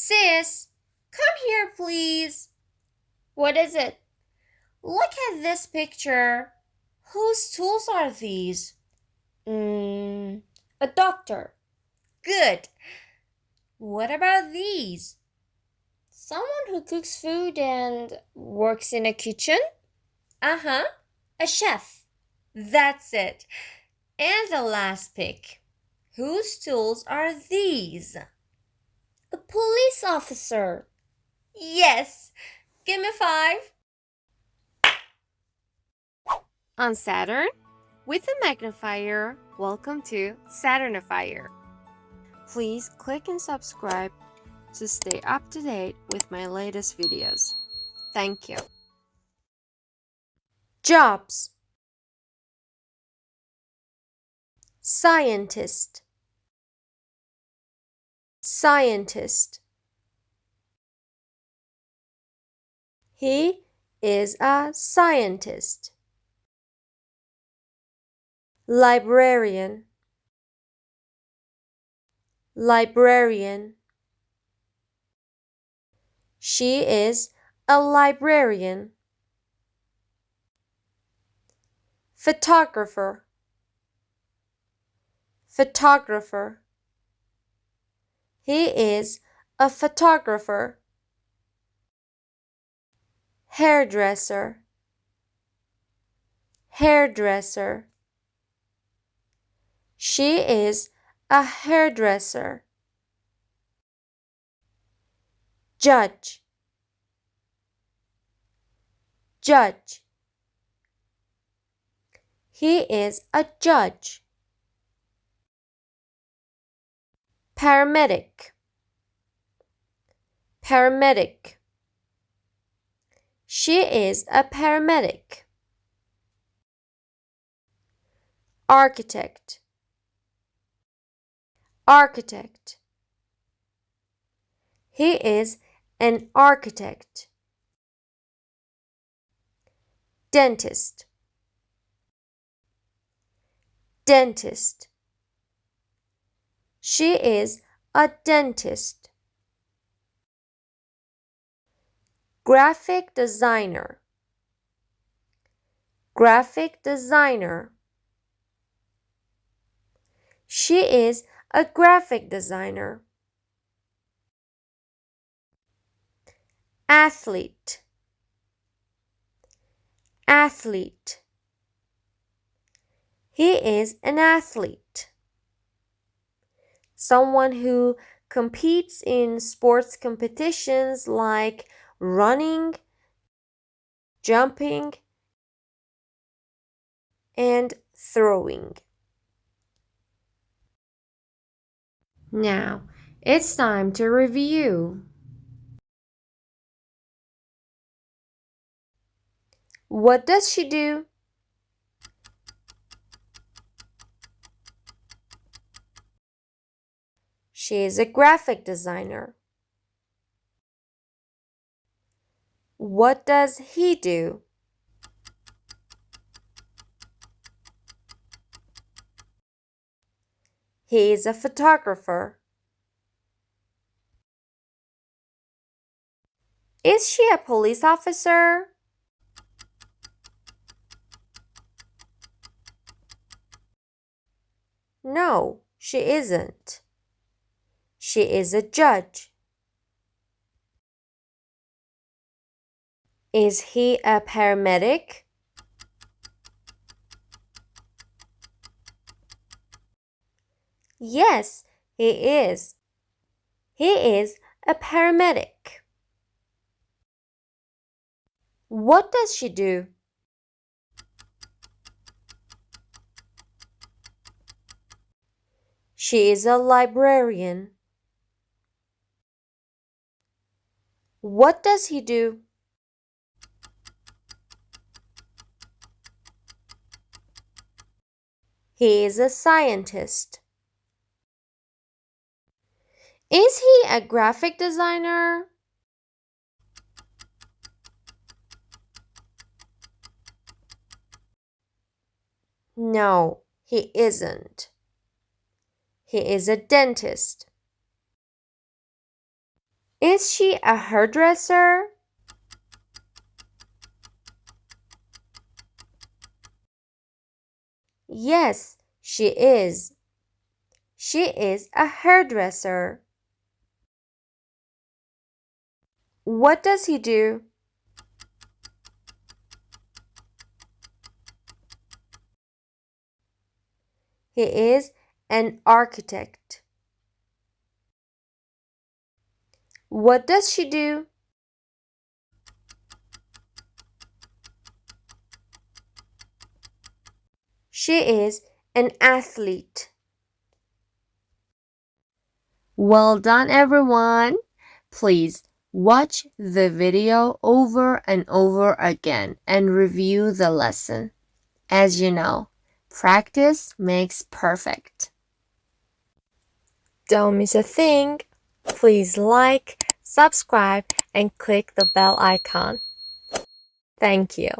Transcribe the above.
Sis, come here, please. What is it? Look at this picture. Whose tools are these? A doctor. Good. What about these? Someone who cooks food and works in a kitchen? Uh-huh. A chef. That's it. And the last pick. Whose tools are these? A police officer. Yes. Give me 5. On Saturn, with a magnifier, welcome to SaturNifier. Please click and subscribe to stay up to date with my latest videos. Thank you. Jobs: scientist, scientist. He is a scientist. Librarian, librarian. She is a librarian. Photographer, photographer. He is a photographer. Hairdresser, hairdresser. She is a hairdresser. Judge, judge. He is a judge. Paramedic, paramedic. She is a paramedic. Architect, architect. He is an architect. Dentist, dentist. She is a dentist. Graphic designer, graphic designer. She is a graphic designer. Athlete, athlete. He is an athlete. Someone who competes in sports competitions like running, jumping, and throwing. Now, it's time to review. What does she do? She is a graphic designer. What does he do? He is a photographer. Is she a police officer? No, she isn't. She is a judge. Is he a paramedic? Yes, he is. He is a paramedic. What does she do? She is a librarian. What does he do? He is a scientist. Is he a graphic designer? No, he isn't. He is a dentist. Is she a hairdresser? Yes, she is. She is a hairdresser. What does he do? He is an architect. What does she do? She is an athlete. Well done, everyone. Please watch the video over and over again and review the lesson. As you know, practice makes perfect. Don't miss a thing. Please like, subscribe, and click the bell icon. Thank you.